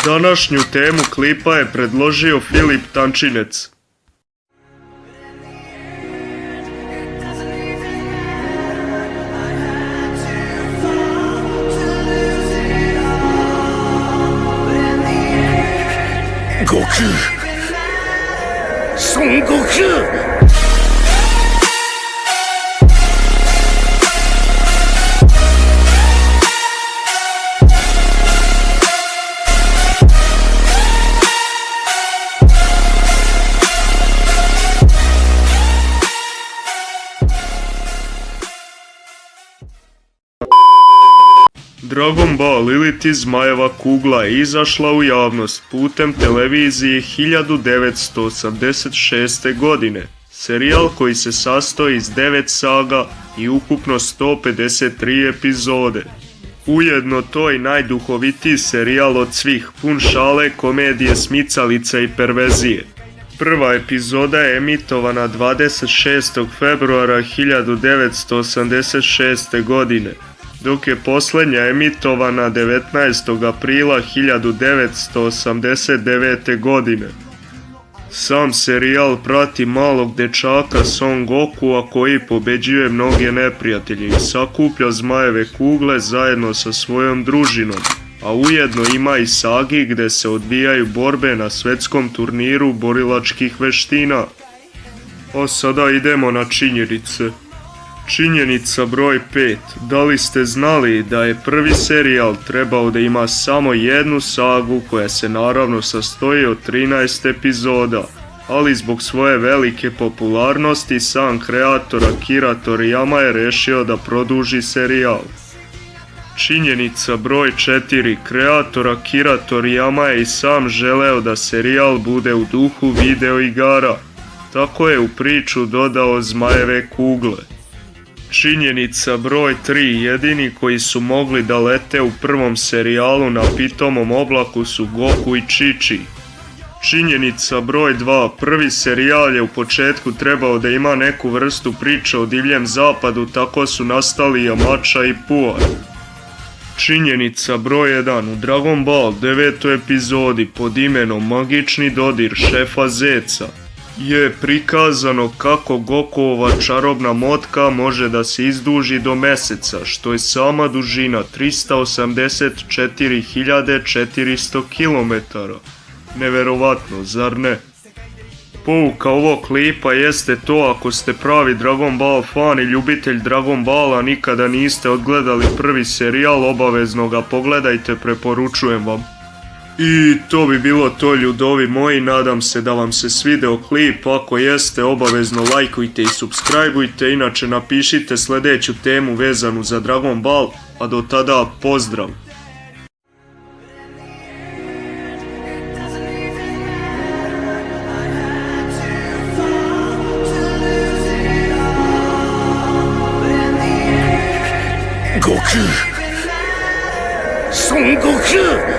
Današnju temu klipa je predložio Filip Tančinec. Goku! Son Goku! 'Dragon Ball' iliti Zmajeva kugla je izašla u javnost putem televizije 1986. godine. Serijal koji se sastoji iz 9 saga i ukupno 153 epizode. Ujedno to je najduhovitiji serijal od svih, pun šale, komedije, smicalice i perverzije. Prva epizoda je emitovana 26. februara 1986. godine, dok je posljednja emitovana 19. aprila 1989. godine. Sam serijal prati malog dečaka Son Gokua koji pobeđuje mnoge neprijatelje i sakuplja Zmajeve kugle zajedno sa svojom družinom, a ujedno ima i sagi gdje se odvijaju borbe na svjetskom turniru borilačkih veština. A sada idemo na činjenice. Činjenica broj 5. Da li ste znali da je prvi serijal trebao da ima samo jednu sagu koja se naravno sastoji od 13 epizoda, ali zbog svoje velike popularnosti sam kreator Akira Toriyama je rešio da produži serijal. Činjenica broj 4. Kreator Akira Toriyama je i sam želeo da serijal bude u duhu videoigara, tako je u priču dodao Zmajeve kugle. Činjenica broj 3. Jedini koji su mogli da lete u prvom serijalu na pitomom oblaku su Goku i Chi-Chi. Činjenica broj 2. Prvi serijal je u početku trebao da ima neku vrstu priče o divljem zapadu, tako su nastali Yamcha i Puar. Činjenica broj 1. U Dragon Ball 9. epizodi pod imenom Magični dodir šefa Zeca je prikazano kako Gokuova čarobna motka može da se izduži do meseca, što je sama dužina 384.400 km. Neverovatno, zar ne? Pouka ovog klipa jeste to: ako ste pravi Dragon Ball fan i ljubitelj Dragon Balla, nikada niste odgledali prvi serijal, obavezno ga pogledajte, preporučujem vam. I to bi bilo to, ljudovi moji, nadam se da vam se svideo klip, ako jeste obavezno lajkujte i subscribeujte, inače napišite sljedeću temu vezanu za Dragon Ball, a do tada pozdrav! Goku! Son Goku!